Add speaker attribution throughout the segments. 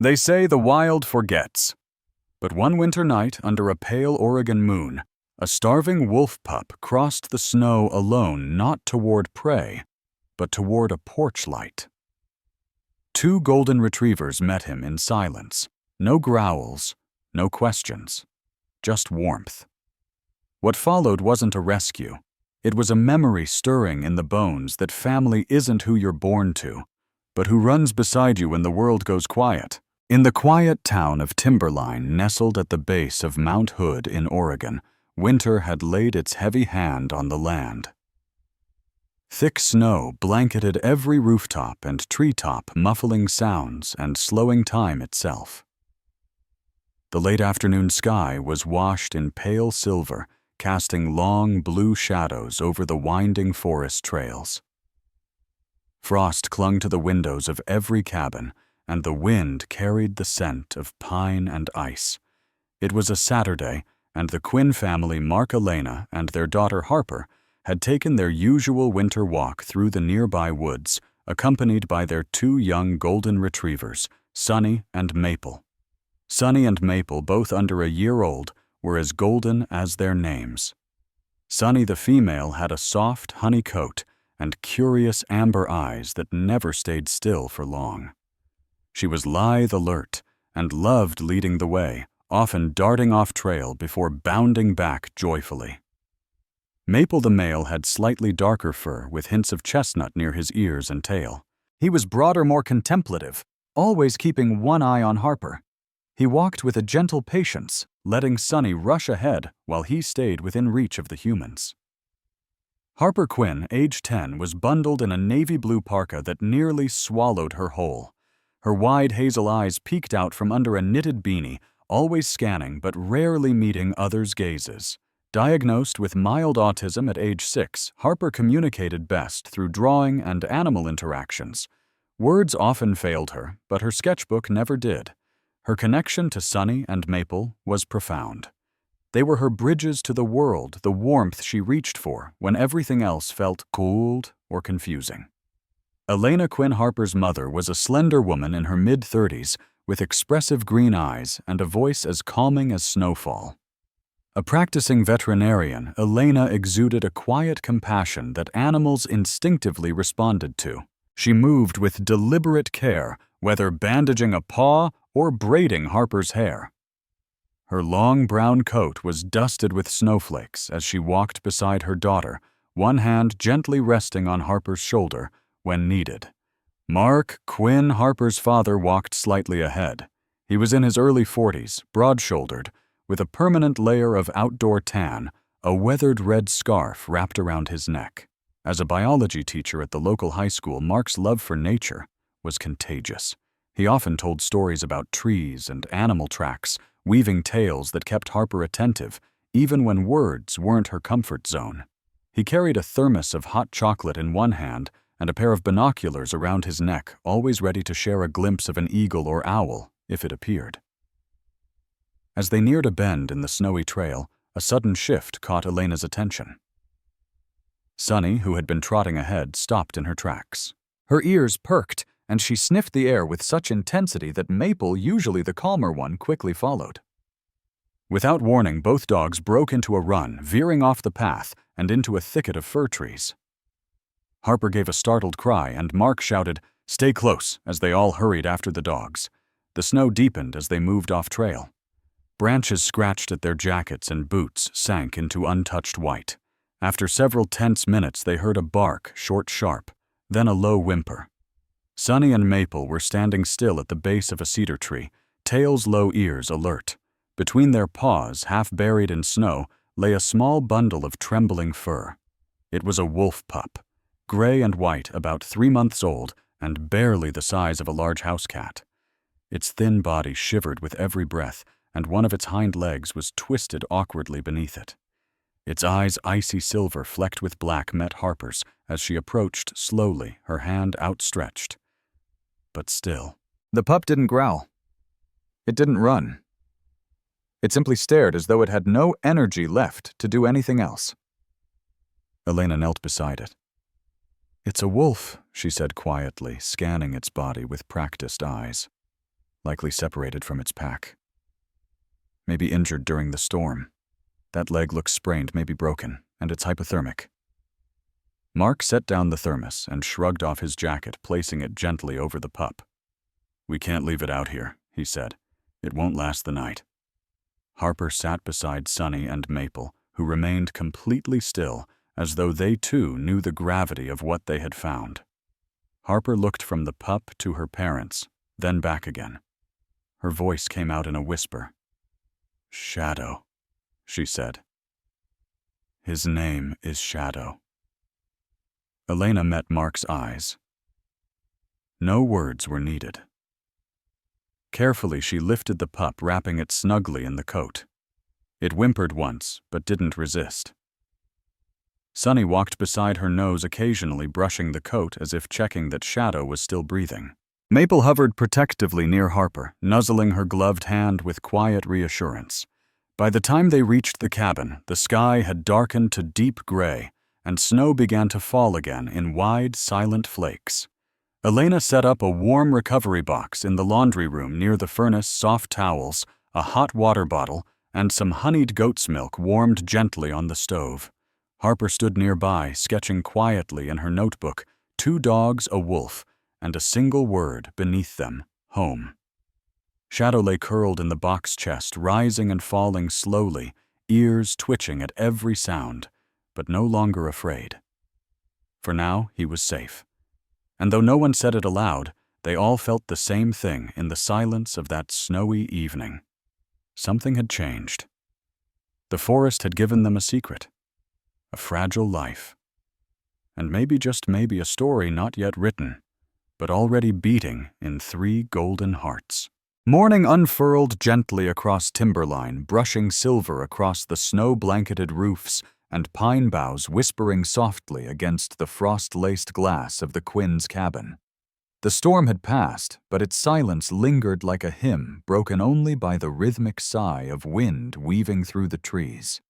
Speaker 1: They say the wild forgets. But one winter night, under a pale Oregon moon, a starving wolf pup crossed the snow alone, not toward prey, but toward a porch light. Two golden retrievers met him in silence. No growls, no questions, just warmth. What followed wasn't a rescue. It was a memory stirring in the bones that family isn't who you're born to, but who runs beside you when the world goes quiet. In the quiet town of Timberline, nestled at the base of Mount Hood in Oregon, winter had laid its heavy hand on the land. Thick snow blanketed every rooftop and treetop, muffling sounds and slowing time itself. The late afternoon sky was washed in pale silver, casting long blue shadows over the winding forest trails. Frost clung to the windows of every cabin, and the wind carried the scent of pine and ice. It was a Saturday, and the Quinn family, Mark, Elena, and their daughter Harper, had taken their usual winter walk through the nearby woods, accompanied by their two young golden retrievers, Sunny and Maple. Sunny and Maple, both under a year old, were as golden as their names. Sunny the female had a soft honey coat and curious amber eyes that never stayed still for long. She was lithe, alert, and loved leading the way, often darting off trail before bounding back joyfully. Maple the male had slightly darker fur with hints of chestnut near his ears and tail. He was broader, more contemplative, always keeping one eye on Harper. He walked with a gentle patience, letting Sunny rush ahead while he stayed within reach of the humans. Harper Quinn, age 10, was bundled in a navy blue parka that nearly swallowed her whole. Her wide hazel eyes peeked out from under a knitted beanie, always scanning but rarely meeting others' gazes. Diagnosed with mild autism at age 6, Harper communicated best through drawing and animal interactions. Words often failed her, but her sketchbook never did. Her connection to Sunny and Maple was profound. They were her bridges to the world, the warmth she reached for when everything else felt cold or confusing. Elena Quinn Harper's mother was a slender woman in her mid-30s with expressive green eyes and a voice as calming as snowfall. A practicing veterinarian, Elena exuded a quiet compassion that animals instinctively responded to. She moved with deliberate care, whether bandaging a paw or braiding Harper's hair. Her long brown coat was dusted with snowflakes as she walked beside her daughter, one hand gently resting on Harper's shoulder when needed. Mark Quinn Harper's father walked slightly ahead. He was in his early 40s, broad-shouldered, with a permanent layer of outdoor tan, a weathered red scarf wrapped around his neck. As a biology teacher at the local high school, Mark's love for nature was contagious. He often told stories about trees and animal tracks, weaving tales that kept Harper attentive, even when words weren't her comfort zone. He carried a thermos of hot chocolate in one hand and a pair of binoculars around his neck, always ready to share a glimpse of an eagle or owl if it appeared. As they neared a bend in the snowy trail, a sudden shift caught Elena's attention. Sunny, who had been trotting ahead, stopped in her tracks. Her ears perked, and she sniffed the air with such intensity that Maple, usually the calmer one, quickly followed. Without warning, both dogs broke into a run, veering off the path and into a thicket of fir trees. Harper gave a startled cry, and Mark shouted, "Stay close," as they all hurried after the dogs. The snow deepened as they moved off trail. Branches scratched at their jackets and boots sank into untouched white. After several tense minutes, they heard a bark, short, sharp, then a low whimper. Sunny and Maple were standing still at the base of a cedar tree, tails low, ears alert. Between their paws, half buried in snow, lay a small bundle of trembling fur. It was a wolf pup, gray and white, about 3 months old, and barely the size of a large house cat. Its thin body shivered with every breath, and one of its hind legs was twisted awkwardly beneath it. Its eyes, icy silver flecked with black, met Harper's as she approached slowly, her hand outstretched. But still. The pup didn't growl. It didn't run. It simply stared as though it had no energy left to do anything else. Elena knelt beside it. "It's a wolf," she said quietly, scanning its body with practiced eyes. likely separated from its pack. Maybe injured during the storm. That leg looks sprained, maybe broken, and it's hypothermic. Mark set down the thermos and shrugged off his jacket, placing it gently over the pup. "We can't leave it out here," he said. "It won't last the night." Harper sat beside Sunny and Maple, who remained completely still, as though they too knew the gravity of what they had found. Harper looked from the pup to her parents, then back again. Her voice came out in a whisper. "Shadow," she said. "His name is Shadow." Elena met Mark's eyes. No words were needed. Carefully, she lifted the pup, wrapping it snugly in the coat. It whimpered once, but didn't resist. Sunny walked beside her nose, occasionally brushing the coat as if checking that Shadow was still breathing. Maple hovered protectively near Harper, nuzzling her gloved hand with quiet reassurance. By the time they reached the cabin, the sky had darkened to deep gray, and snow began to fall again in wide, silent flakes. Elena set up a warm recovery box in the laundry room near the furnace, soft towels, a hot water bottle, and some honeyed goat's milk warmed gently on the stove. Harper stood nearby, sketching quietly in her notebook, 2 dogs, a wolf, and a single word beneath them, home. Shadow lay curled in the box chest, rising and falling slowly, ears twitching at every sound, but no longer afraid. For now, he was safe. And though no one said it aloud, they all felt the same thing in the silence of that snowy evening. Something had changed. The forest had given them a secret, a fragile life, and maybe, just maybe, a story not yet written, but already beating in 3 golden hearts. Morning unfurled gently across timberline, brushing silver across the snow-blanketed roofs, and pine boughs whispering softly against the frost-laced glass of the Quinn's cabin. The storm had passed, but its silence lingered like a hymn broken only by the rhythmic sigh of wind weaving through the trees.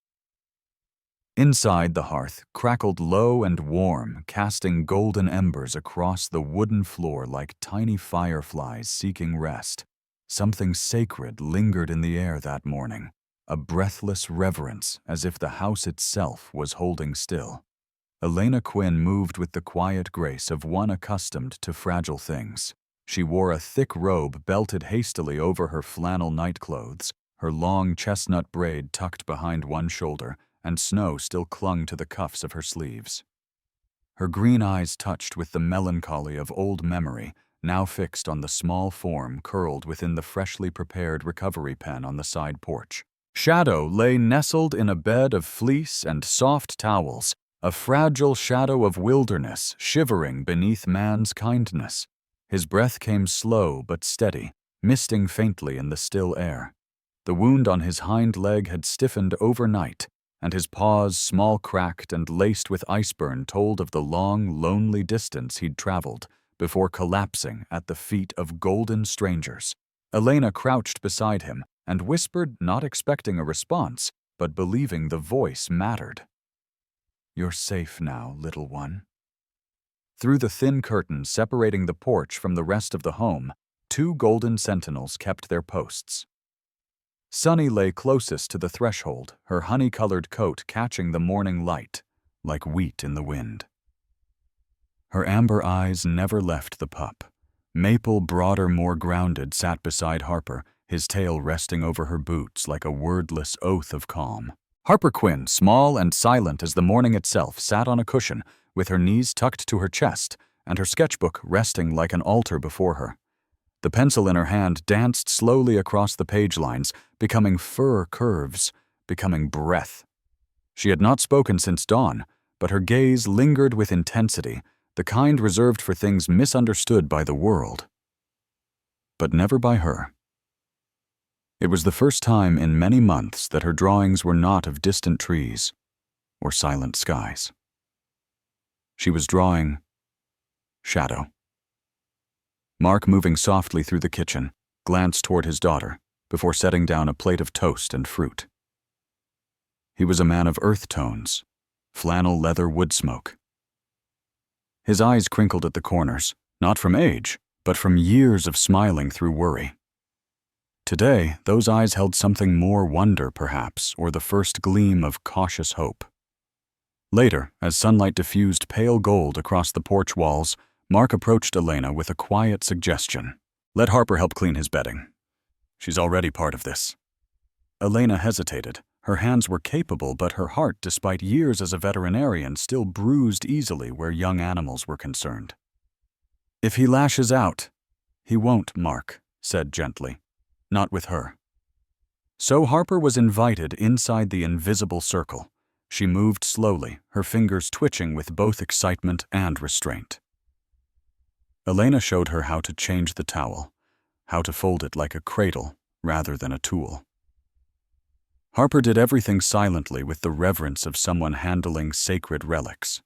Speaker 1: Inside, the hearth crackled low and warm, casting golden embers across the wooden floor like tiny fireflies seeking rest. Something sacred lingered in the air that morning, a breathless reverence as if the house itself was holding still. Elena Quinn moved with the quiet grace of one accustomed to fragile things. She wore a thick robe belted hastily over her flannel nightclothes, her long chestnut braid tucked behind one shoulder, and snow still clung to the cuffs of her sleeves. Her green eyes touched with the melancholy of old memory, now fixed on the small form curled within the freshly prepared recovery pen on the side porch. Shadow lay nestled in a bed of fleece and soft towels, a fragile shadow of wilderness shivering beneath man's kindness. His breath came slow but steady, misting faintly in the still air. The wound on his hind leg had stiffened overnight, and his paws, small cracked and laced with iceburn, told of the long, lonely distance he'd traveled before collapsing at the feet of golden strangers. Elena crouched beside him and whispered, not expecting a response, but believing the voice mattered. "You're safe now, little one." Through the thin curtains separating the porch from the rest of the home, 2 golden sentinels kept their posts. Sunny lay closest to the threshold, her honey-colored coat catching the morning light, like wheat in the wind. Her amber eyes never left the pup. Maple, broader, more grounded, sat beside Harper, his tail resting over her boots like a wordless oath of calm. Harper Quinn, small and silent as the morning itself, sat on a cushion, with her knees tucked to her chest and her sketchbook resting like an altar before her. The pencil in her hand danced slowly across the page lines, becoming fur curves, becoming breath. She had not spoken since dawn, but her gaze lingered with intensity, the kind reserved for things misunderstood by the world. But never by her. It was the first time in many months that her drawings were not of distant trees or silent skies. She was drawing Shadow. Mark, moving softly through the kitchen, glanced toward his daughter before setting down a plate of toast and fruit. He was a man of earth tones, flannel leather wood smoke. His eyes crinkled at the corners, not from age, but from years of smiling through worry. Today, those eyes held something more wonder, perhaps, or the first gleam of cautious hope. Later, as sunlight diffused pale gold across the porch walls, Mark approached Elena with a quiet suggestion. "Let Harper help clean his bedding. She's already part of this." Elena hesitated. Her hands were capable, but her heart, despite years as a veterinarian, still bruised easily where young animals were concerned. "If he lashes out." "He won't," Mark said gently. "Not with her." So Harper was invited inside the invisible circle. She moved slowly, her fingers twitching with both excitement and restraint. Elena showed her how to change the towel, how to fold it like a cradle rather than a tool. Harper did everything silently with the reverence of someone handling sacred relics.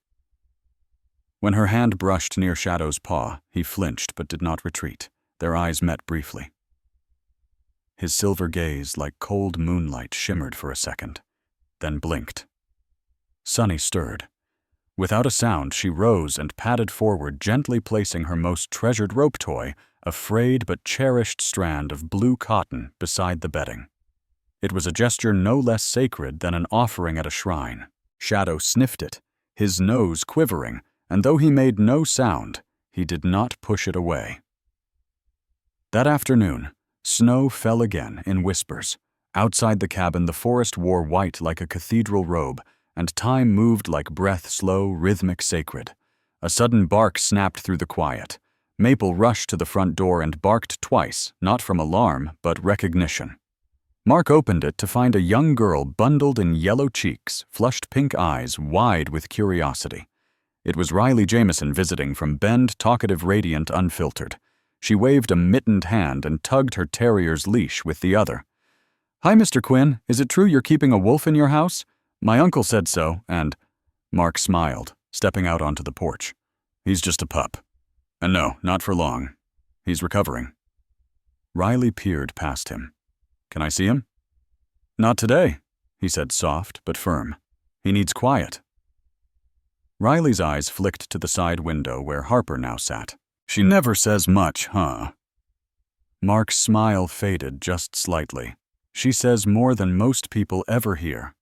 Speaker 1: When her hand brushed near Shadow's paw, he flinched but did not retreat. Their eyes met briefly. His silver gaze, like cold moonlight, shimmered for a second, then blinked. Sunny stirred. Without a sound, she rose and padded forward, gently placing her most treasured rope toy, a frayed but cherished strand of blue cotton, beside the bedding. It was a gesture no less sacred than an offering at a shrine. Shadow sniffed it, his nose quivering, and though he made no sound, he did not push it away. That afternoon, snow fell again in whispers. Outside the cabin, the forest wore white like a cathedral robe, and time moved like breath, slow, rhythmic, sacred. A sudden bark snapped through the quiet. Maple rushed to the front door and barked twice, not from alarm, but recognition. Mark opened it to find a young girl bundled in yellow cheeks, flushed pink eyes wide with curiosity. It was Riley Jameson visiting from Bend, talkative, radiant, unfiltered. She waved a mittened hand and tugged her terrier's leash with the other. "Hi, Mr. Quinn. Is it true you're keeping a wolf in your house? My uncle said so, and—" Mark smiled, stepping out onto the porch. "He's just a pup. And no, not for long. He's recovering." Riley peered past him. "Can I see him?" "Not today," he said, soft but firm. "He needs quiet." Riley's eyes flicked to the side window where Harper now sat. "She never says much, huh?" Mark's smile faded just slightly. "She says more than most people ever hear."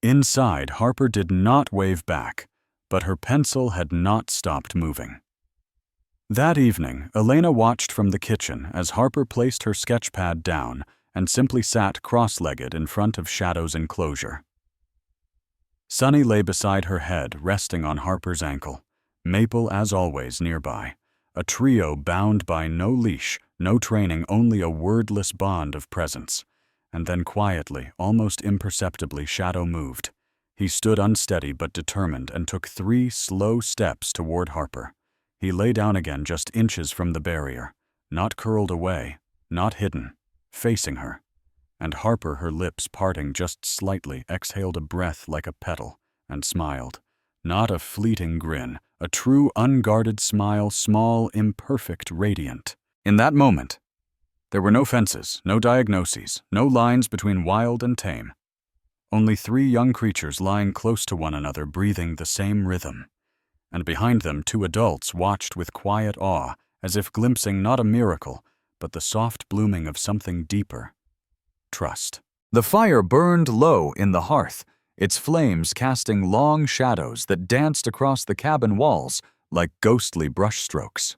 Speaker 1: Inside, Harper did not wave back, but her pencil had not stopped moving. That evening, Elena watched from the kitchen as Harper placed her sketch pad down and simply sat cross-legged in front of Shadow's enclosure. Sunny lay beside her head, resting on Harper's ankle. Maple, as always, nearby. A trio bound by no leash, no training, only a wordless bond of presence. And then quietly, almost imperceptibly, Shadow moved. He stood unsteady but determined and took 3 slow steps toward Harper. He lay down again just inches from the barrier, not curled away, not hidden, facing her. And Harper, her lips parting just slightly, exhaled a breath like a petal and smiled. Not a fleeting grin, a true unguarded smile, small, imperfect, radiant. In that moment, there were no fences, no diagnoses, no lines between wild and tame. Only 3 young creatures lying close to one another, breathing the same rhythm. And behind them 2 adults watched with quiet awe, as if glimpsing not a miracle, but the soft blooming of something deeper. Trust. The fire burned low in the hearth, its flames casting long shadows that danced across the cabin walls like ghostly brushstrokes.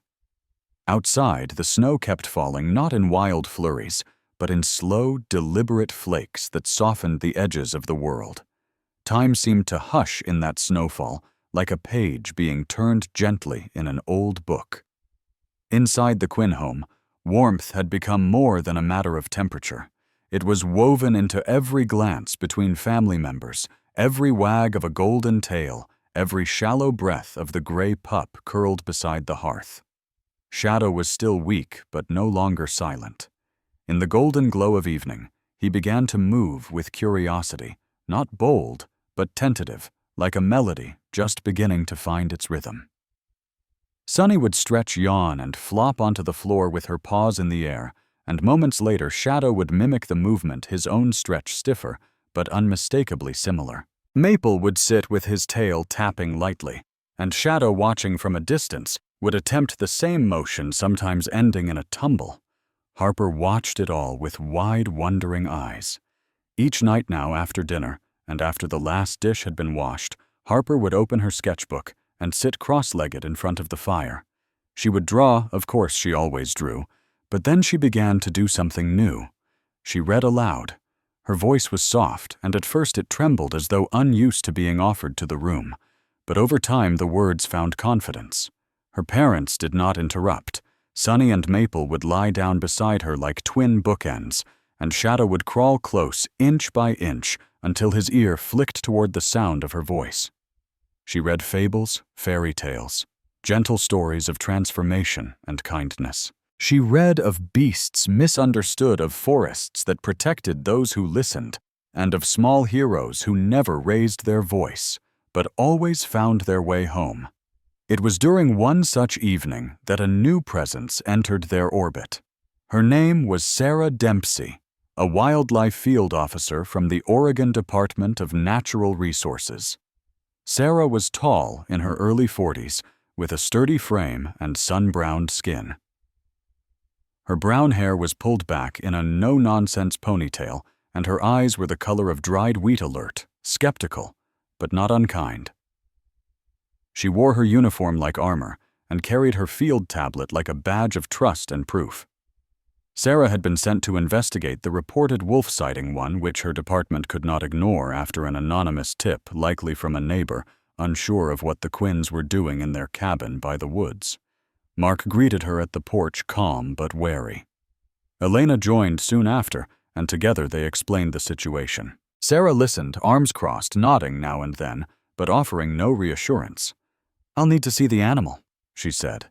Speaker 1: Outside, the snow kept falling not in wild flurries, but in slow, deliberate flakes that softened the edges of the world. Time seemed to hush in that snowfall, like a page being turned gently in an old book. Inside the Quinn home, warmth had become more than a matter of temperature. It was woven into every glance between family members, every wag of a golden tail, every shallow breath of the gray pup curled beside the hearth. Shadow was still weak, but no longer silent. In the golden glow of evening, he began to move with curiosity, not bold, but tentative, like a melody just beginning to find its rhythm. Sunny would stretch, yawn, and flop onto the floor with her paws in the air, and moments later Shadow would mimic the movement, his own stretch stiffer, but unmistakably similar. Maple would sit with his tail tapping lightly, and Shadow, watching from a distance, would attempt the same motion, sometimes ending in a tumble. Harper watched it all with wide, wondering eyes. Each night now after dinner, and after the last dish had been washed, Harper would open her sketchbook and sit cross-legged in front of the fire. She would draw, of course she always drew, but then she began to do something new. She read aloud. Her voice was soft, and at first it trembled as though unused to being offered to the room. But over time the words found confidence. Her parents did not interrupt. Sunny and Maple would lie down beside her like twin bookends, and Shadow would crawl close, inch by inch, until his ear flicked toward the sound of her voice. She read fables, fairy tales, gentle stories of transformation and kindness. She read of beasts misunderstood, of forests that protected those who listened, and of small heroes who never raised their voice, but always found their way home. It was during one such evening that a new presence entered their orbit. Her name was Sarah Dempsey, a wildlife field officer from the Oregon Department of Natural Resources. Sarah was tall, in her early 40s, with a sturdy frame and sun-browned skin. Her brown hair was pulled back in a no-nonsense ponytail, and her eyes were the color of dried wheat, alert, skeptical, but not unkind. She wore her uniform like armor, and carried her field tablet like a badge of trust and proof. Sarah had been sent to investigate the reported wolf sighting, one which her department could not ignore after an anonymous tip, likely from a neighbor, unsure of what the Quinns were doing in their cabin by the woods. Mark greeted her at the porch, calm but wary. Elena joined soon after, and together they explained the situation. Sarah listened, arms crossed, nodding now and then, but offering no reassurance. "I'll need to see the animal," she said.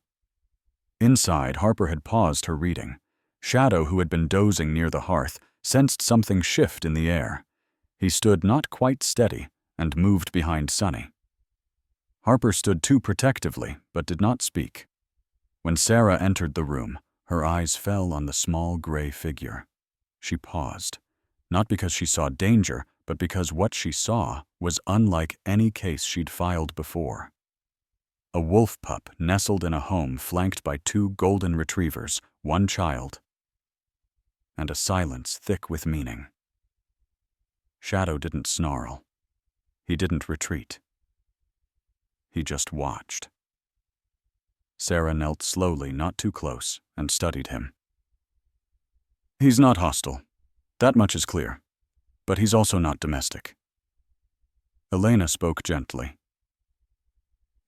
Speaker 1: Inside, Harper had paused her reading. Shadow, who had been dozing near the hearth, sensed something shift in the air. He stood not quite steady and moved behind Sunny. Harper stood too protectively, but did not speak. When Sarah entered the room, her eyes fell on the small gray figure. She paused, not because she saw danger, but because what she saw was unlike any case she'd filed before. A wolf pup nestled in a home flanked by 2 golden retrievers, 1 child, and a silence thick with meaning. Shadow didn't snarl. He didn't retreat. He just watched. Sarah knelt slowly, not too close, and studied him. "He's not hostile. That much is clear. But he's also not domestic." Elena spoke gently.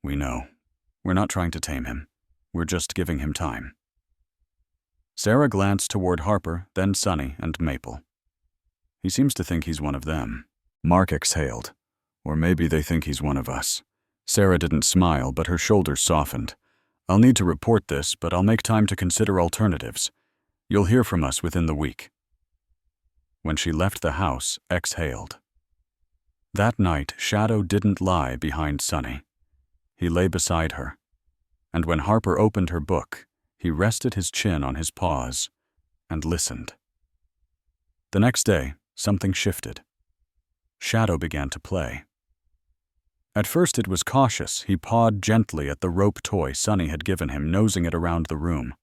Speaker 1: "We know. We're not trying to tame him. We're just giving him time." Sarah glanced toward Harper, then Sunny and Maple. "He seems to think he's one of them." Mark exhaled. "Or maybe they think he's one of us." Sarah didn't smile, but her shoulders softened. "I'll need to report this, but I'll make time to consider alternatives. You'll hear from us within the week." When she left the house, exhaled. That night, Shadow didn't lie behind Sunny. He lay beside her, and when Harper opened her book, he rested his chin on his paws and listened. The next day, something shifted. Shadow began to play. At first it was cautious. He pawed gently at the rope toy Sunny had given him, nosing it around the room.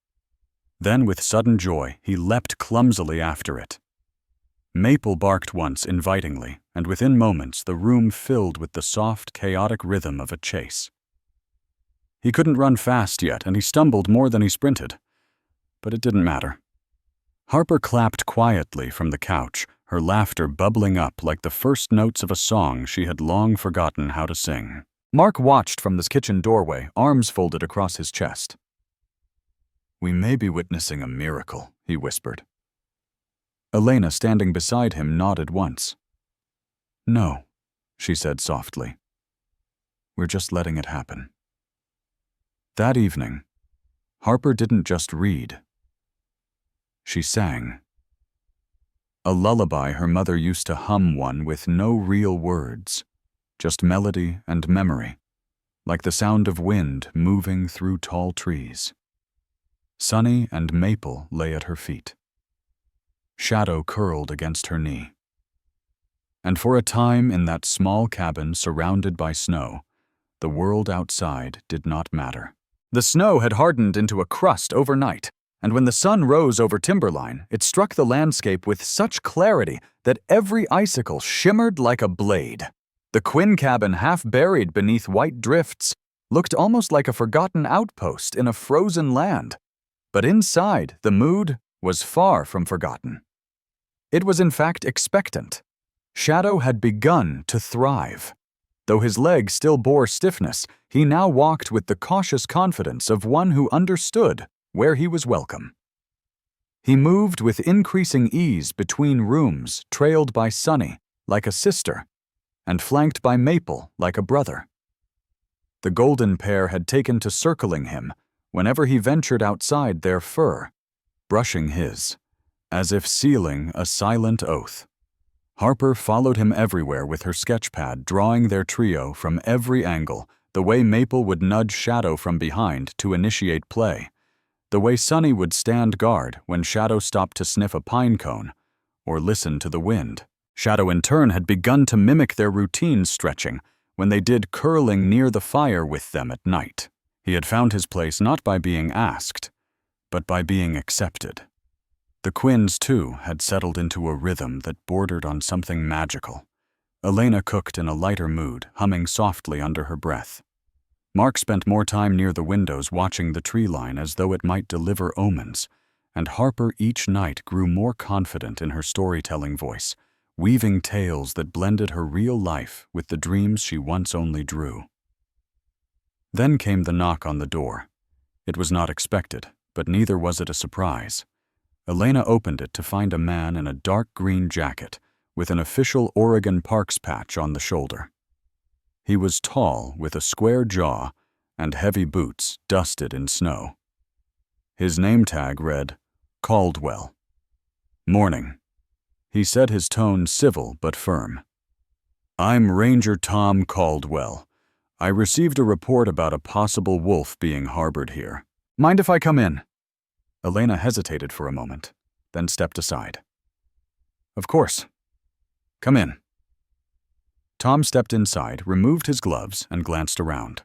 Speaker 1: Then, with sudden joy, he leapt clumsily after it. Maple barked once invitingly, and within moments the room filled with the soft, chaotic rhythm of a chase. He couldn't run fast yet, and he stumbled more than he sprinted. But it didn't matter. Harper clapped quietly from the couch, her laughter bubbling up like the first notes of a song she had long forgotten how to sing. Mark watched from the kitchen doorway, arms folded across his chest. "We may be witnessing a miracle," he whispered. Elena, standing beside him, nodded once. "No," she said softly. "We're just letting it happen." That evening, Harper didn't just read. She sang. A lullaby her mother used to hum, one with no real words, just melody and memory, like the sound of wind moving through tall trees. Sunny and Maple lay at her feet. Shadow curled against her knee. And for a time in that small cabin surrounded by snow, the world outside did not matter. The snow had hardened into a crust overnight, and when the sun rose over timberline, it struck the landscape with such clarity that every icicle shimmered like a blade. The Quinn cabin, half buried beneath white drifts, looked almost like a forgotten outpost in a frozen land. But inside, the mood was far from forgotten. It was in fact expectant. Shadow had begun to thrive. Though his legs still bore stiffness, he now walked with the cautious confidence of one who understood where he was welcome. He moved with increasing ease between rooms trailed by Sunny like a sister and flanked by Maple like a brother. The golden pair had taken to circling him whenever he ventured outside their fur, brushing his, as if sealing a silent oath. Harper followed him everywhere with her sketchpad, drawing their trio from every angle, the way Maple would nudge Shadow from behind to initiate play, the way Sunny would stand guard when Shadow stopped to sniff a pine cone or listen to the wind. Shadow in turn had begun to mimic their routine stretching when they did curling near the fire with them at night. He had found his place not by being asked, but by being accepted. The Quinns, too, had settled into a rhythm that bordered on something magical. Elena cooked in a lighter mood, humming softly under her breath. Mark spent more time near the windows watching the tree line as though it might deliver omens, and Harper each night grew more confident in her storytelling voice, weaving tales that blended her real life with the dreams she once only drew. Then came the knock on the door. It was not expected, but neither was it a surprise. Elena opened it to find a man in a dark green jacket with an official Oregon Parks patch on the shoulder. He was tall, with a square jaw and heavy boots dusted in snow. His name tag read, Caldwell. "Morning," he said, his tone civil but firm. "I'm Ranger Tom Caldwell. I received a report about a possible wolf being harbored here. Mind if I come in?" Elena hesitated for a moment, then stepped aside. "Of course. Come in." Tom stepped inside, removed his gloves, and glanced around.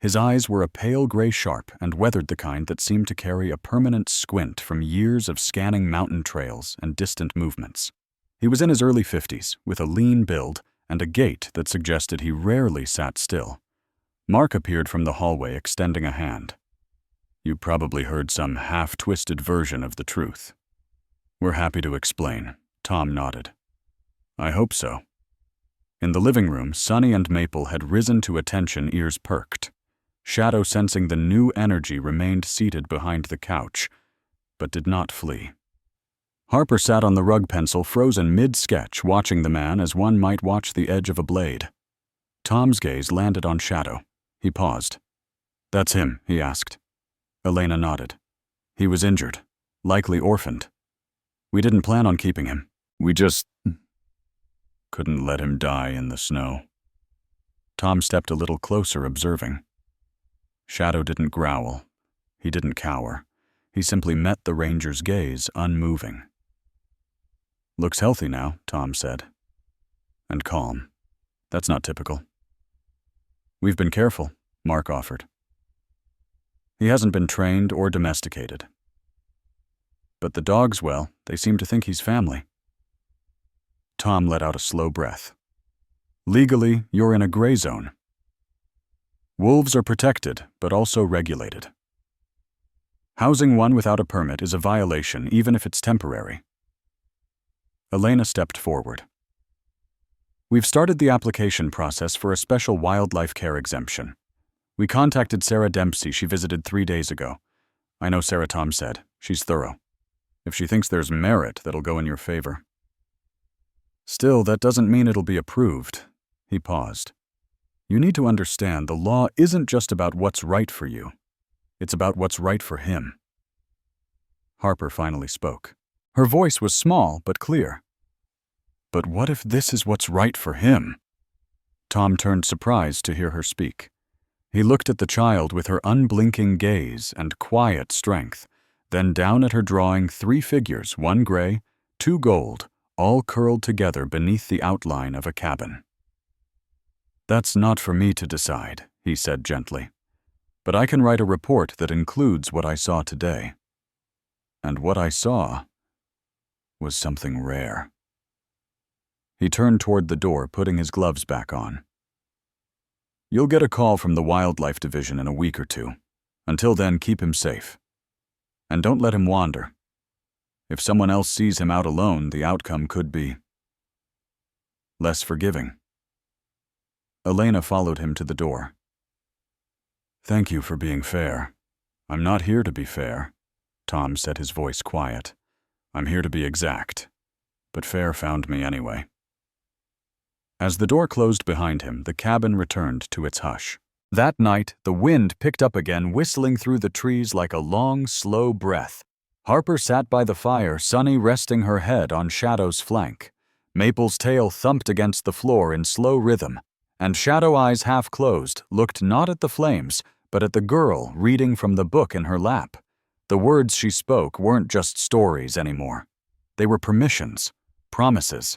Speaker 1: His eyes were a pale gray sharp and weathered, the kind that seemed to carry a permanent squint from years of scanning mountain trails and distant movements. He was in his early 50s, with a lean build and a gait that suggested he rarely sat still. Mark appeared from the hallway, extending a hand. "You probably heard some half-twisted version of the truth." "We're happy to explain," Tom nodded. "I hope so." In the living room, Sunny and Maple had risen to attention, ears perked. Shadow, sensing the new energy, remained seated behind the couch, but did not flee. Harper sat on the rug pencil, frozen mid-sketch, watching the man as one might watch the edge of a blade. Tom's gaze landed on Shadow. He paused. "That's him?" he asked. Elena nodded. "He was injured, likely orphaned. We didn't plan on keeping him. We just couldn't let him die in the snow." Tom stepped a little closer, observing. Shadow didn't growl. He didn't cower. He simply met the ranger's gaze, unmoving. "Looks healthy now," Tom said. "And calm. That's not typical." "We've been careful," Mark offered. "He hasn't been trained or domesticated. But the dogs, well, they seem to think he's family." Tom let out a slow breath. "Legally, you're in a gray zone. Wolves are protected, but also regulated. Housing one without a permit is a violation, even if it's temporary." Elena stepped forward. "We've started the application process for a special wildlife care exemption. We contacted Sarah Dempsey. She visited 3 days ago. I know Sarah," Tom said. "She's thorough. If she thinks there's merit, that'll go in your favor." "Still, that doesn't mean it'll be approved." He paused. "You need to understand, the law isn't just about what's right for you. It's about what's right for him." Harper finally spoke. Her voice was small but clear. "But what if this is what's right for him?" Tom turned, surprised to hear her speak. He looked at the child with her unblinking gaze and quiet strength, then down at her drawing 3 figures, 1 gray, 2 gold, all curled together beneath the outline of a cabin. "That's not for me to decide," he said gently. "But I can write a report that includes what I saw today." And what I saw was something rare. He turned toward the door, putting his gloves back on. You'll get a call from the Wildlife Division in a week or two. Until then, keep him safe. And don't let him wander. If someone else sees him out alone, the outcome could be less forgiving. Elena followed him to the door. Thank you for being fair. I'm not here to be fair, Tom said, his voice quiet. I'm here to be exact. But fair found me anyway. As the door closed behind him, the cabin returned to its hush. That night, the wind picked up again, whistling through the trees like a long, slow breath. Harper sat by the fire, Sunny resting her head on Shadow's flank. Maple's tail thumped against the floor in slow rhythm, and Shadow, eyes half closed, looked not at the flames, but at the girl reading from the book in her lap. The words she spoke weren't just stories anymore. They were permissions, promises.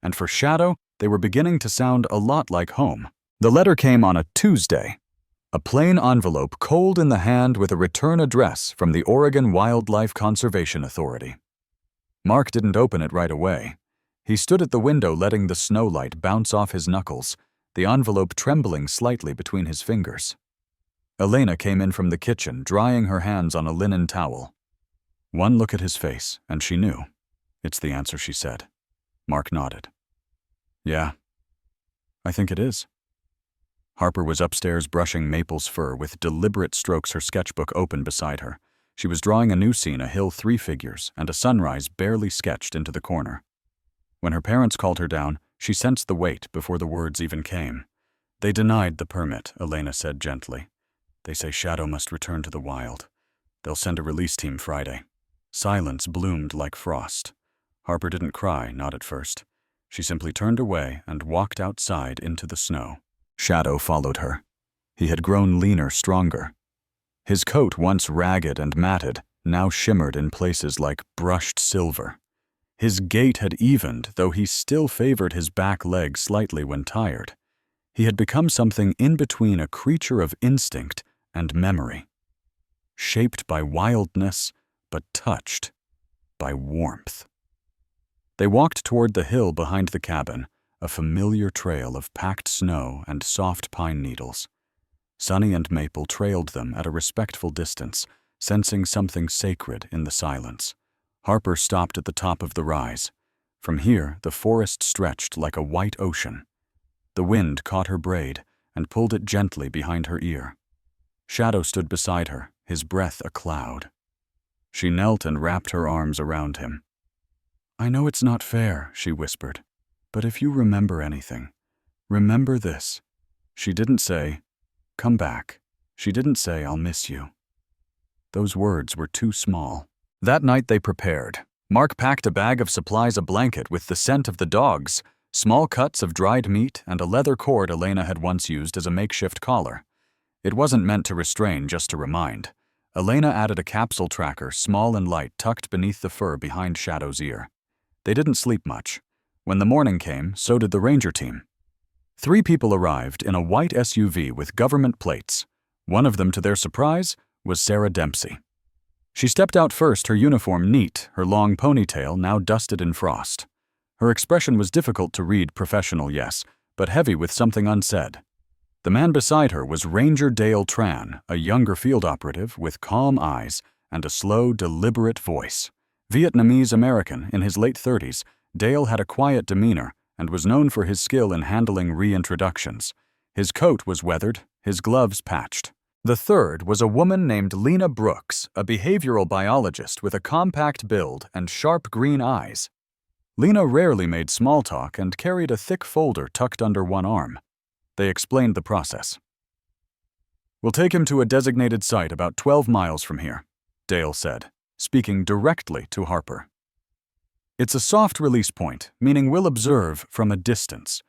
Speaker 1: And for Shadow, they were beginning to sound a lot like home. The letter came on a Tuesday. A plain envelope cold in the hand with a return address from the Oregon Wildlife Conservation Authority. Mark didn't open it right away. He stood at the window letting the snowlight bounce off his knuckles, the envelope trembling slightly between his fingers. Elena came in from the kitchen, drying her hands on a linen towel. One look at his face, and she knew. It's the answer, she said. Mark nodded. Yeah, I think it is. Harper was upstairs brushing Maple's fur with deliberate strokes, her sketchbook open beside her. She was drawing a new scene, a hill 3 figures, and a sunrise barely sketched into the corner. When her parents called her down, she sensed the weight before the words even came. They denied the permit, Elena said gently. They say Shadow must return to the wild. They'll send a release team Friday. Silence bloomed like frost. Harper didn't cry, not at first. She simply turned away and walked outside into the snow. Shadow followed her. He had grown leaner, stronger. His coat, once ragged and matted, now shimmered in places like brushed silver. His gait had evened, though he still favored his back leg slightly when tired. He had become something in between a creature of instinct and memory, shaped by wildness, but touched by warmth. They walked toward the hill behind the cabin, a familiar trail of packed snow and soft pine needles. Sunny and Maple trailed them at a respectful distance, sensing something sacred in the silence. Harper stopped at the top of the rise. From here, the forest stretched like a white ocean. The wind caught her braid and pulled it gently behind her ear. Shadow stood beside her, his breath a cloud. She knelt and wrapped her arms around him. I know it's not fair, she whispered, but if you remember anything, remember this. She didn't say, come back. She didn't say, I'll miss you. Those words were too small. That night they prepared. Mark packed a bag of supplies, a blanket with the scent of the dogs, small cuts of dried meat, and a leather cord Elena had once used as a makeshift collar. It wasn't meant to restrain, just to remind. Elena added a capsule tracker, small and light, tucked beneath the fur behind Shadow's ear. They didn't sleep much. When the morning came, so did the ranger team. 3 people arrived in a white SUV with government plates. One of them, to their surprise, was Sarah Dempsey. She stepped out first, her uniform neat, her long ponytail now dusted in frost. Her expression was difficult to read, professional, yes, but heavy with something unsaid. The man beside her was Ranger Dale Tran, a younger field operative with calm eyes and a slow, deliberate voice. Vietnamese-American, in his late 30s, Dale had a quiet demeanor and was known for his skill in handling reintroductions. His coat was weathered, his gloves patched. The third was a woman named Lena Brooks, a behavioral biologist with a compact build and sharp green eyes. Lena rarely made small talk and carried a thick folder tucked under one arm. They explained the process. We'll take him to a designated site about 12 miles from here, Dale said, speaking directly to Harper. It's a soft release point, meaning we'll observe from a distance.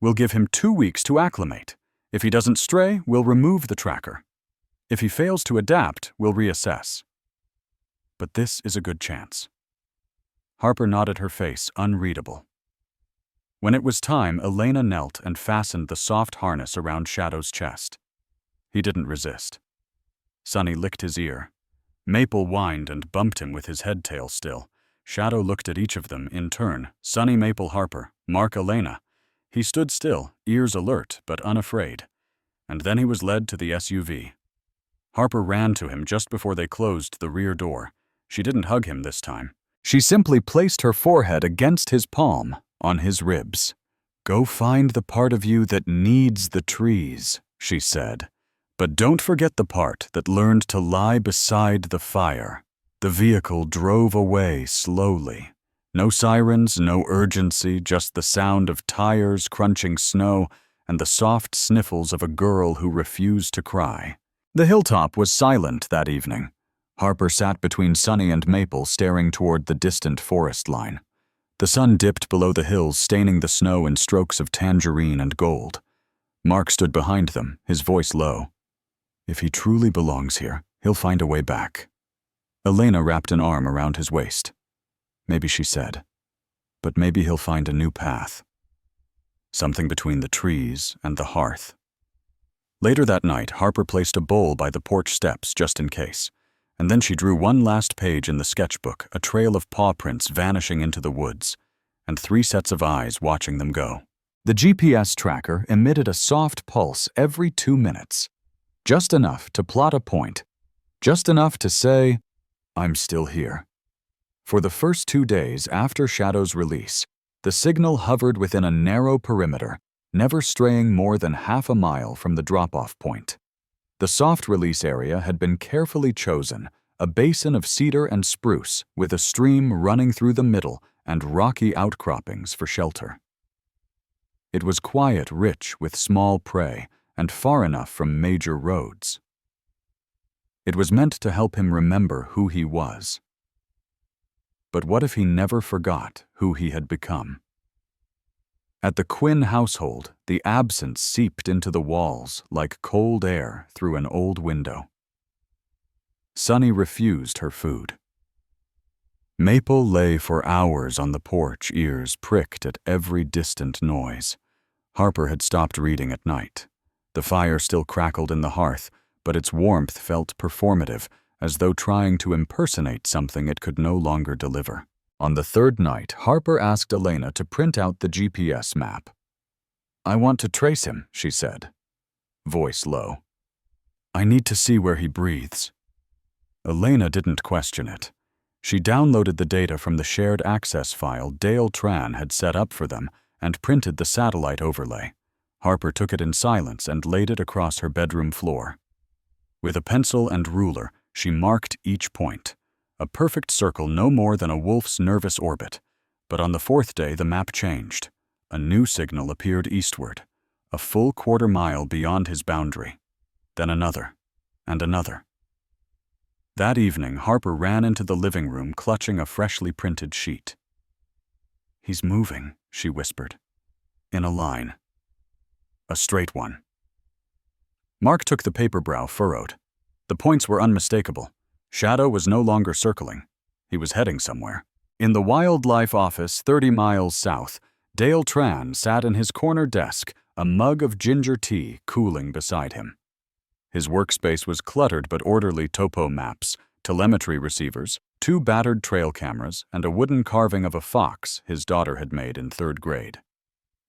Speaker 1: We'll give him 2 weeks to acclimate. If he doesn't stray, we'll remove the tracker. If he fails to adapt, we'll reassess. But this is a good chance. Harper nodded, her face unreadable. When it was time, Elena knelt and fastened the soft harness around Shadow's chest. He didn't resist. Sunny licked his ear. Maple whined and bumped him with his head-tail still. Shadow looked at each of them in turn. Sonny Maple Harper, Mark Elena. He stood still, ears alert but unafraid. And then he was led to the SUV. Harper ran to him just before they closed the rear door. She didn't hug him this time. She simply placed her forehead against his palm, on his ribs. "Go find the part of you that needs the trees," she said. "But don't forget the part that learned to lie beside the fire." The vehicle drove away slowly. No sirens, no urgency, just the sound of tires crunching snow and the soft sniffles of a girl who refused to cry. The hilltop was silent that evening. Harper sat between Sonny and Maple, staring toward the distant forest line. The sun dipped below the hills, staining the snow in strokes of tangerine and gold. Mark stood behind them, his voice low. "If he truly belongs here, he'll find a way back." Elena wrapped an arm around his waist. "Maybe," she said, "but maybe he'll find a new path. Something between the trees and the hearth." Later that night, Harper placed a bowl by the porch steps just in case, and then she drew one last page in the sketchbook, a trail of paw prints vanishing into the woods, and 3 sets of eyes watching them go. The GPS tracker emitted a soft pulse every 2 minutes, just enough to plot a point, just enough to say, "I'm still here." For the first 2 days after Shadow's release, the signal hovered within a narrow perimeter, never straying more than half a mile from the drop-off point. The soft release area had been carefully chosen, a basin of cedar and spruce with a stream running through the middle and rocky outcroppings for shelter. It was quiet, rich with small prey, and far enough from major roads. It was meant to help him remember who he was. But what if he never forgot who he had become? At the Quinn household, the absence seeped into the walls like cold air through an old window. Sonny refused her food. Maple lay for hours on the porch, ears pricked at every distant noise. Harper had stopped reading at night. The fire still crackled in the hearth, but its warmth felt performative, as though trying to impersonate something it could no longer deliver. On the 3rd night, Harper asked Elena to print out the GPS map. "I want to trace him," she said, voice low. "I need to see where he breathes." Elena didn't question it. She downloaded the data from the shared access file Dale Tran had set up for them and printed the satellite overlay. Harper took it in silence and laid it across her bedroom floor. With a pencil and ruler, she marked each point. A perfect circle no more than a wolf's nervous orbit. But on the 4th day, the map changed. A new signal appeared eastward, a full quarter mile beyond his boundary. Then another, and another. That evening, Harper ran into the living room clutching a freshly printed sheet. "He's moving," she whispered. "In a line. A straight one." Mark took the paper brow furrowed. The points were unmistakable. Shadow was no longer circling. He was heading somewhere. In the wildlife office 30 miles south, Dale Tran sat in his corner desk, a mug of ginger tea cooling beside him. His workspace was cluttered but orderly topo maps, telemetry receivers, 2 battered trail cameras, and a wooden carving of a fox his daughter had made in 3rd grade.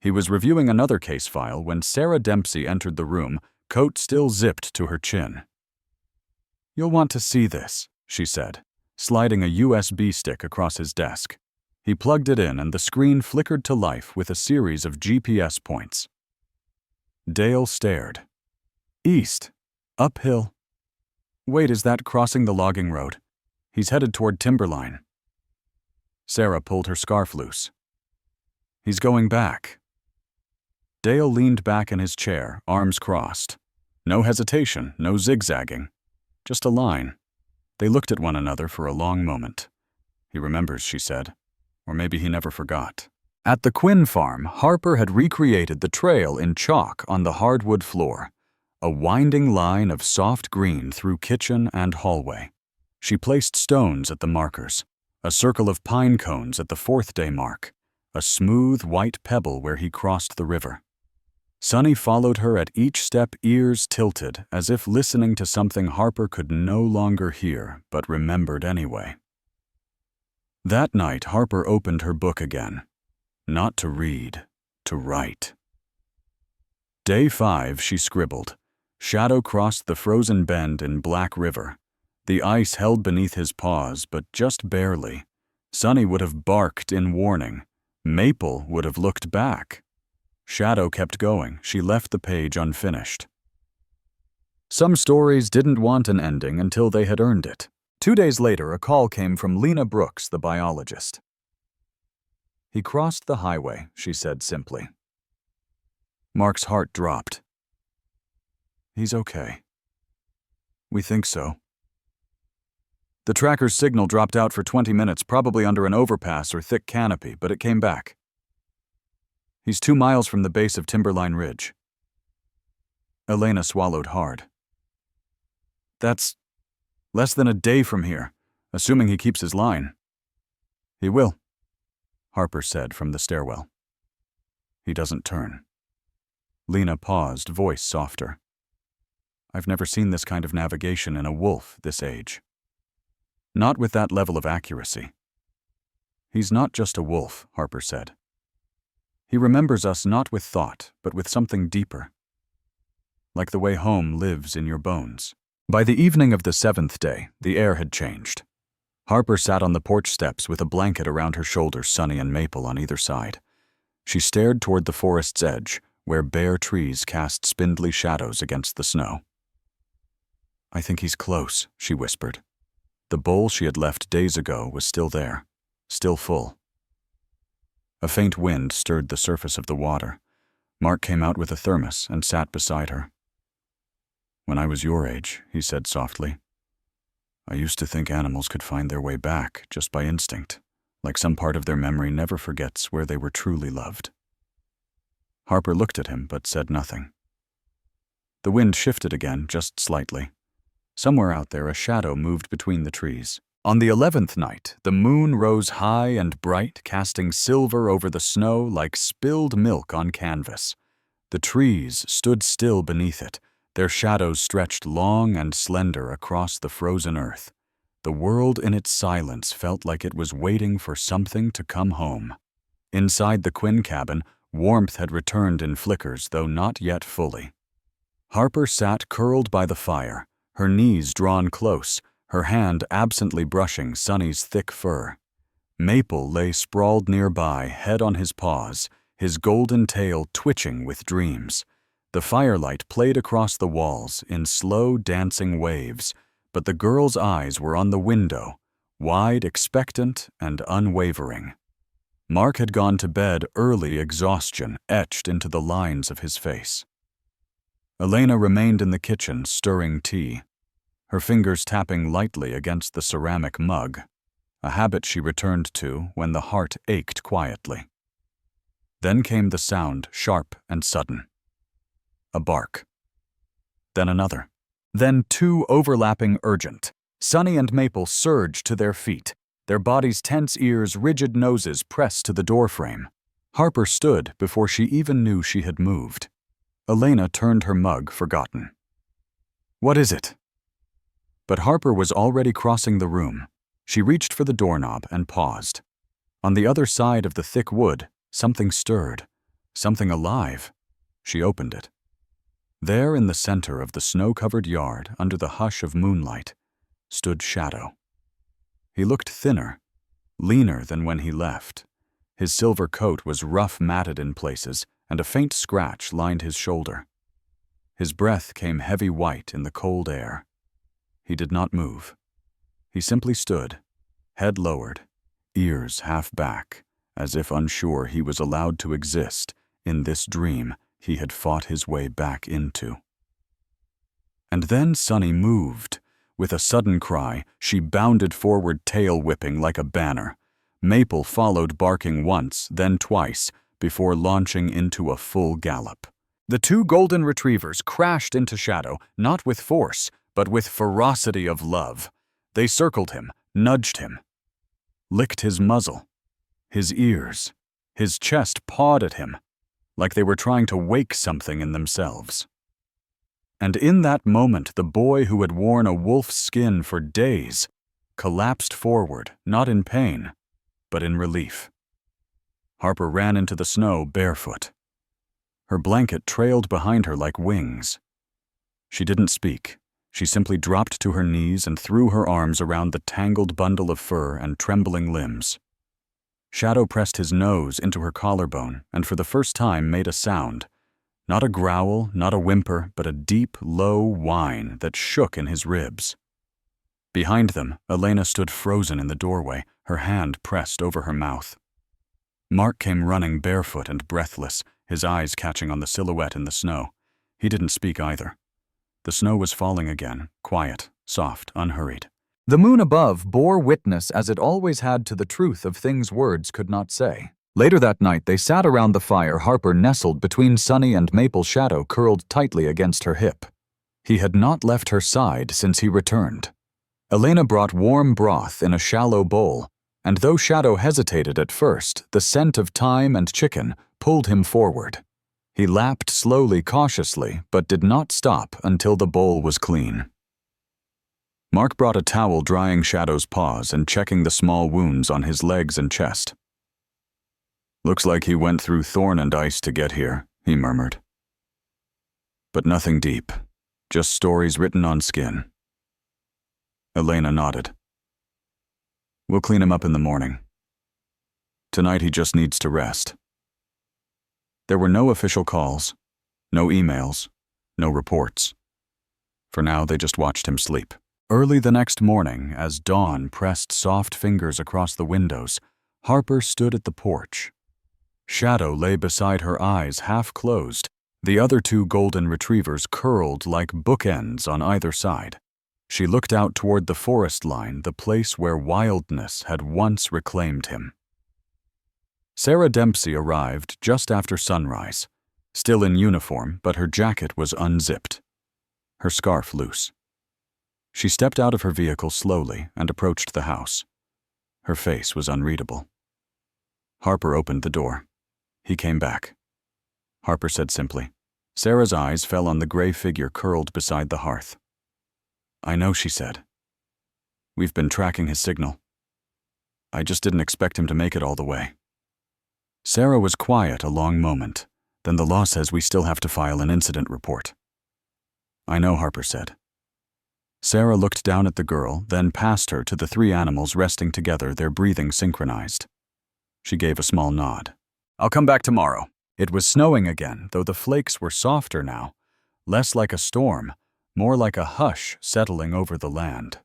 Speaker 1: He was reviewing another case file when Sarah Dempsey entered the room, coat still zipped to her chin. "You'll want to see this," she said, sliding a USB stick across his desk. He plugged it in and the screen flickered to life with a series of GPS points. Dale stared. "East. Uphill. Wait, is that crossing the logging road? He's headed toward Timberline." Sarah pulled her scarf loose. "He's going back." Dale leaned back in his chair, arms crossed. No hesitation, no zigzagging. Just a line. They looked at one another for a long moment. "He remembers," she said. Or maybe he never forgot. At the Quinn farm, Harper had recreated the trail in chalk on the hardwood floor, a winding line of soft green through kitchen and hallway. She placed stones at the markers, a circle of pine cones at the 4th day mark, a smooth white pebble where he crossed the river. Sunny followed her at each step, ears tilted, as if listening to something Harper could no longer hear, but remembered anyway. That night, Harper opened her book again. Not to read, to write. Day 5, she scribbled. Shadow crossed the frozen bend in Black River. The ice held beneath his paws, but just barely. Sunny would have barked in warning. Maple would have looked back. Shadow kept going. She left the page unfinished. Some stories didn't want an ending until they had earned it. 2 days later, a call came from Lena Brooks, the biologist. "He crossed the highway," she said simply. Mark's heart dropped. "He's okay. We think so." The tracker's signal dropped out for 20 minutes, probably under an overpass or thick canopy, but it came back. "He's 2 miles from the base of Timberline Ridge." Elena swallowed hard. "That's less than a day from here, assuming he keeps his line." "He will," Harper said from the stairwell. "He doesn't turn." Lena paused, voice softer. "I've never seen this kind of navigation in a wolf this age. Not with that level of accuracy." "He's not just a wolf," Harper said. "He remembers us not with thought, but with something deeper. Like the way home lives in your bones." By the evening of the 7th day, the air had changed. Harper sat on the porch steps with a blanket around her shoulders, Sunny and Maple on either side. She stared toward the forest's edge, where bare trees cast spindly shadows against the snow. "I think he's close," she whispered. The bowl she had left days ago was still there, still full. A faint wind stirred the surface of the water. Mark came out with a thermos and sat beside her. "When I was your age," he said softly, "I used to think animals could find their way back just by instinct, like some part of their memory never forgets where they were truly loved." Harper looked at him but said nothing. The wind shifted again, just slightly. Somewhere out there, a shadow moved between the trees. On the 11th night, the moon rose high and bright, casting silver over the snow like spilled milk on canvas. The trees stood still beneath it, their shadows stretched long and slender across the frozen earth. The world in its silence felt like it was waiting for something to come home. Inside the Quinn cabin, warmth had returned in flickers, though not yet fully. Harper sat curled by the fire, her knees drawn close, her hand absently brushing Sunny's thick fur. Maple lay sprawled nearby, head on his paws, his golden tail twitching with dreams. The firelight played across the walls in slow dancing waves, but the girl's eyes were on the window, wide, expectant, and unwavering. Mark had gone to bed, early exhaustion etched into the lines of his face. Elena remained in the kitchen, stirring tea, her fingers tapping lightly against the ceramic mug, a habit she returned to when the heart ached quietly. Then came the sound, sharp and sudden. A bark. Then another. Then 2 overlapping, urgent. Sunny and Maple surged to their feet, their bodies tense, ears, rigid noses pressed to the doorframe. Harper stood before she even knew she had moved. Elena turned her mug, forgotten. "What is it?" But Harper was already crossing the room. She reached for the doorknob and paused. On the other side of the thick wood, something stirred, something alive. She opened it. There in the center of the snow-covered yard, under the hush of moonlight, stood Shadow. He looked thinner, leaner than when he left. His silver coat was rough, matted in places, and a faint scratch lined his shoulder. His breath came heavy white in the cold air. He did not move. He simply stood, head lowered, ears half back, as if unsure he was allowed to exist in this dream he had fought his way back into. And then Sunny moved. With a sudden cry, she bounded forward, tail whipping like a banner. Maple followed, barking once, then twice, before launching into a full gallop. The 2 golden retrievers crashed into Shadow, not with force, but with ferocity of love. They circled him, nudged him, licked his muzzle, his ears, his chest, pawed at him. like they were trying to wake something in themselves. And in that moment, the boy who had worn a wolf's skin for days collapsed forward, not in pain, but in relief. Harper ran into the snow barefoot. Her blanket trailed behind her like wings. She didn't speak. She simply dropped to her knees and threw her arms around the tangled bundle of fur and trembling limbs. Shadow pressed his nose into her collarbone and for the first time made a sound. Not a growl, not a whimper, but a deep, low whine that shook in his ribs. Behind them, Elena stood frozen in the doorway, her hand pressed over her mouth. Mark came running barefoot and breathless, his eyes catching on the silhouette in the snow. He didn't speak either. The snow was falling again, quiet, soft, unhurried. The moon above bore witness as it always had to the truth of things words could not say. Later that night, they sat around the fire, Harper nestled between Sunny and Maple, Shadow curled tightly against her hip. He had not left her side since he returned. Elena brought warm broth in a shallow bowl, and though Shadow hesitated at first, the scent of thyme and chicken pulled him forward. He lapped slowly, cautiously, but did not stop until the bowl was clean. Mark brought a towel drying Shadow's paws and checking the small wounds on his legs and chest. "Looks like he went through thorn and ice to get here," he murmured. "But nothing deep, just stories written on skin." Elena nodded. "We'll clean him up in the morning. Tonight he just needs to rest." There were no official calls, no emails, no reports. For now, they just watched him sleep. Early the next morning, as dawn pressed soft fingers across the windows, Harper stood at the porch. Shadow lay beside her, eyes half closed, the other two golden retrievers curled like bookends on either side. She looked out toward the forest line, the place where wildness had once reclaimed him. Sarah Dempsey arrived just after sunrise, still in uniform, but her jacket was unzipped, her scarf loose. She stepped out of her vehicle slowly and approached the house. Her face was unreadable. Harper opened the door. He came back. Harper said simply. Sarah's eyes fell on the gray figure curled beside the hearth. "I know," she said. "We've been tracking his signal. I just didn't expect him to make it all the way." Sarah was quiet a long moment. "Then the law says we still have to file an incident report." "I know," Harper said. Sarah looked down at the girl, then past her to the three animals resting together, their breathing synchronized. She gave a small nod. "I'll come back tomorrow." It was snowing again, though the flakes were softer now, less like a storm, more like a hush settling over the land.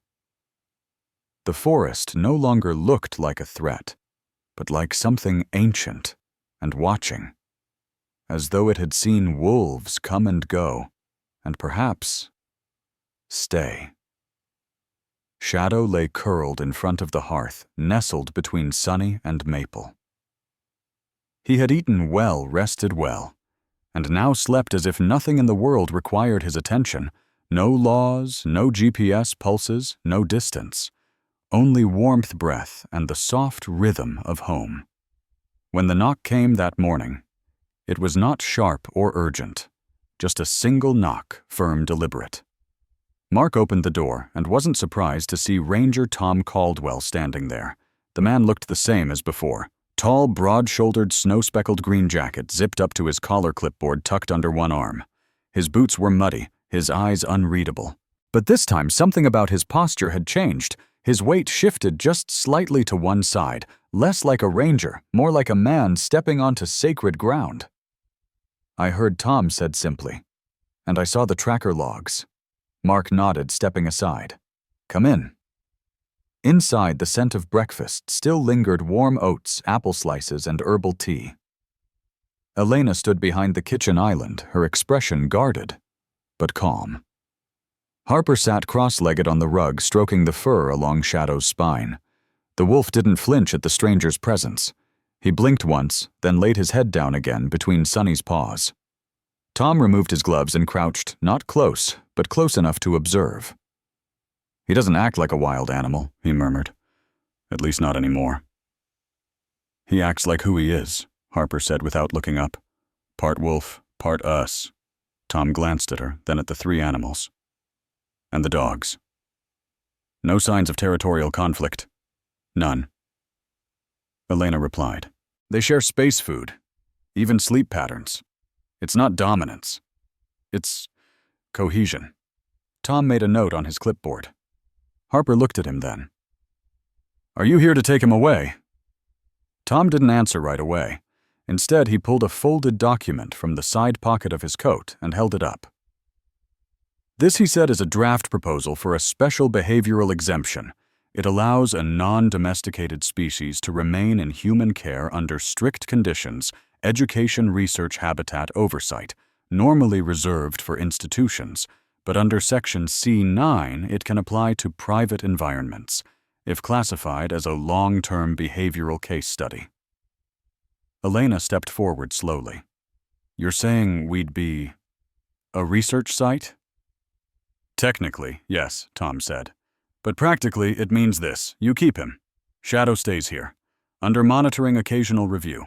Speaker 1: The forest no longer looked like a threat, but like something ancient and watching, as though it had seen wolves come and go, and perhaps stay. Shadow lay curled in front of the hearth, nestled between Sunny and Maple. He had eaten well, rested well, and now slept as if nothing in the world required his attention. No laws, no GPS pulses, no distance. Only warmth, breath, and the soft rhythm of home. When the knock came that morning, it was not sharp or urgent, just a single knock, firm, deliberate. Mark opened the door and wasn't surprised to see Ranger Tom Caldwell standing there. The man looked the same as before. Tall, broad-shouldered, snow-speckled green jacket zipped up to his collar clipboard tucked under one arm. His boots were muddy, his eyes unreadable. But this time something about his posture had changed. His weight shifted just slightly to one side, less like a ranger, more like a man stepping onto sacred ground. "I heard," Tom said simply, "and I saw the tracker logs." Mark nodded, stepping aside. "Come in." Inside, the scent of breakfast still lingered, warm oats, apple slices, and herbal tea. Elena stood behind the kitchen island, her expression guarded, but calm. Harper sat cross-legged on the rug, stroking the fur along Shadow's spine. The wolf didn't flinch at the stranger's presence. He blinked once, then laid his head down again between Sunny's paws. Tom removed his gloves and crouched, not close, but close enough to observe. "He doesn't act like a wild animal," he murmured. "At least not anymore." "He acts like who he is," Harper said without looking up. Part wolf, part us. Tom glanced at her, then at the three animals. And the dogs. No signs of territorial conflict. None. Elena replied. They share space food, even sleep patterns. It's not dominance. It's cohesion. Tom made a note on his clipboard. Harper looked at him then. Are you here to take him away? Tom didn't answer right away. Instead, he pulled a folded document from the side pocket of his coat and held it up. This, he said, is a draft proposal for a special behavioral exemption. It allows a non-domesticated species to remain in human care under strict conditions, education, research, habitat oversight, normally reserved for institutions, but under Section C9 it can apply to private environments, if classified as a long-term behavioral case study. Elena stepped forward slowly. You're saying we'd be a research site? Technically, yes, Tom said. But practically, it means this. You keep him. Shadow stays here, under monitoring occasional review.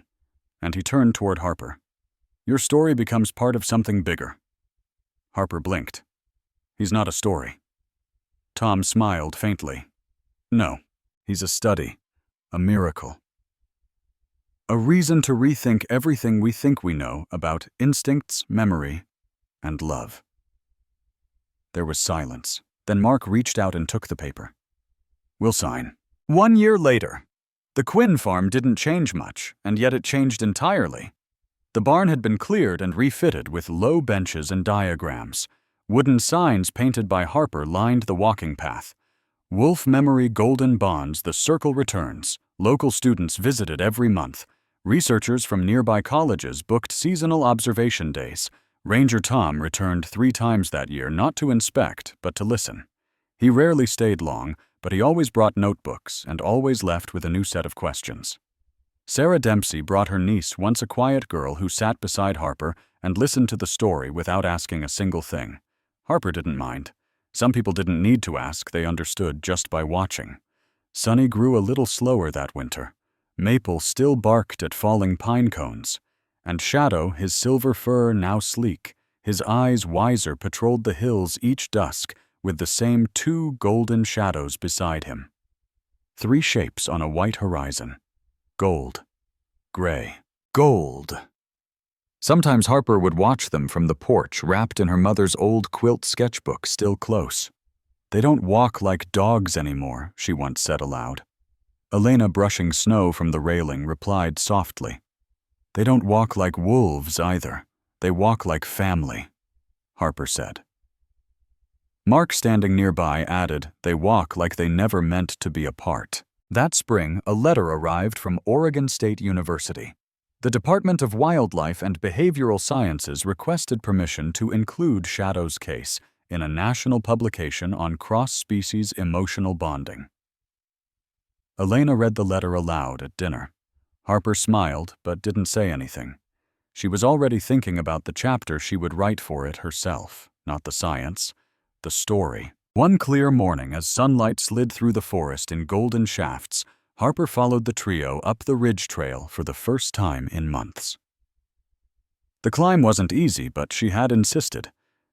Speaker 1: And he turned toward Harper. Your story becomes part of something bigger. Harper blinked. He's not a story. Tom smiled faintly. No, he's a study, a miracle. A reason to rethink everything we think we know about instincts, memory, and love. There was silence. Then Mark reached out and took the paper. We'll sign. 1 year later. The Quinn farm didn't change much, and yet it changed entirely. The barn had been cleared and refitted with low benches and diagrams. Wooden signs painted by Harper lined the walking path. Wolf Memory Golden Bonds, the circle returns. Local students visited every month. Researchers from nearby colleges booked seasonal observation days. Ranger Tom returned 3 times that year, not to inspect, but to listen. He rarely stayed long, but he always brought notebooks and always left with a new set of questions. Sarah Dempsey brought her niece, once a quiet girl who sat beside Harper and listened to the story without asking a single thing. Harper didn't mind. Some people didn't need to ask, they understood just by watching. Sunny grew a little slower that winter. Maple still barked at falling pine cones. And Shadow, his silver fur now sleek, his eyes wiser, patrolled the hills each dusk with the same 2 golden shadows beside him. 3 shapes on a white horizon. Gold. Gray. Gold. Sometimes Harper would watch them from the porch, wrapped in her mother's old quilt sketchbook still close. They don't walk like dogs anymore, she once said aloud. Elena, brushing snow from the railing, replied softly. They don't walk like wolves either. They walk like family, Harper said. Mark, standing nearby, added, they walk like they never meant to be apart. That spring, a letter arrived from Oregon State University. The Department of Wildlife and Behavioral Sciences requested permission to include Shadow's case in a national publication on cross-species emotional bonding. Elena read the letter aloud at dinner. Harper smiled, but didn't say anything. She was already thinking about the chapter she would write for it herself, not the science, the story. One clear morning, as sunlight slid through the forest in golden shafts, Harper followed the trio up the ridge trail for the first time in months. The climb wasn't easy, but she had insisted.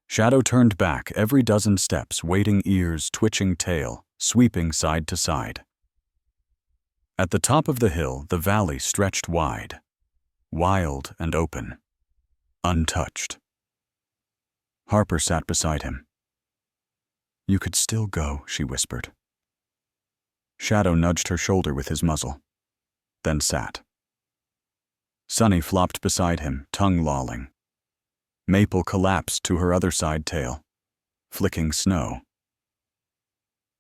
Speaker 1: Shadow turned back every dozen steps, waiting ears, twitching tail, sweeping side to side. At the top of the hill, the valley stretched wide, wild and open, untouched. Harper sat beside him. You could still go, she whispered. Shadow nudged her shoulder with his muzzle, then sat. Sunny flopped beside him, tongue lolling. Maple collapsed to her other side tail, flicking snow.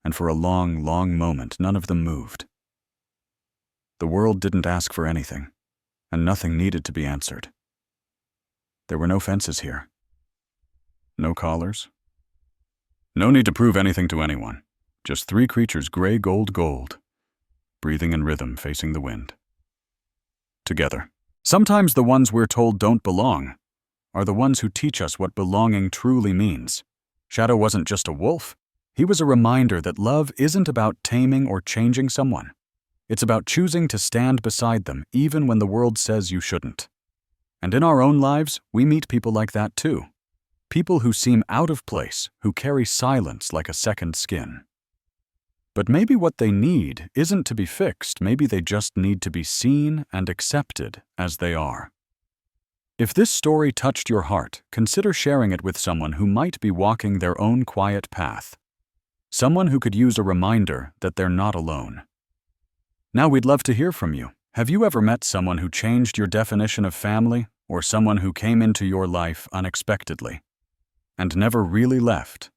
Speaker 1: And for a long, long moment, none of them moved. The world didn't ask for anything, and nothing needed to be answered. There were no fences here. No collars. No need to prove anything to anyone. Just 3 creatures, gray, gold, gold, breathing in rhythm, facing the wind. Together. Sometimes the ones we're told don't belong are the ones who teach us what belonging truly means. Shadow wasn't just a wolf. He was a reminder that love isn't about taming or changing someone. It's about choosing to stand beside them even when the world says you shouldn't. And in our own lives, we meet people like that too. People who seem out of place, who carry silence like a second skin. But maybe what they need isn't to be fixed, maybe they just need to be seen and accepted as they are. If this story touched your heart, consider sharing it with someone who might be walking their own quiet path. Someone who could use a reminder that they're not alone. Now we'd love to hear from you. Have you ever met someone who changed your definition of family, or someone who came into your life unexpectedly and never really left?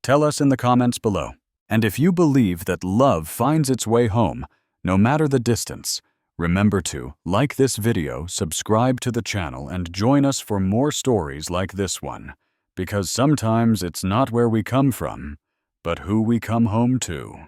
Speaker 1: Tell us in the comments below. And if you believe that love finds its way home, no matter the distance, remember to like this video, subscribe to the channel, and join us for more stories like this one. Because sometimes it's not where we come from, but who we come home to.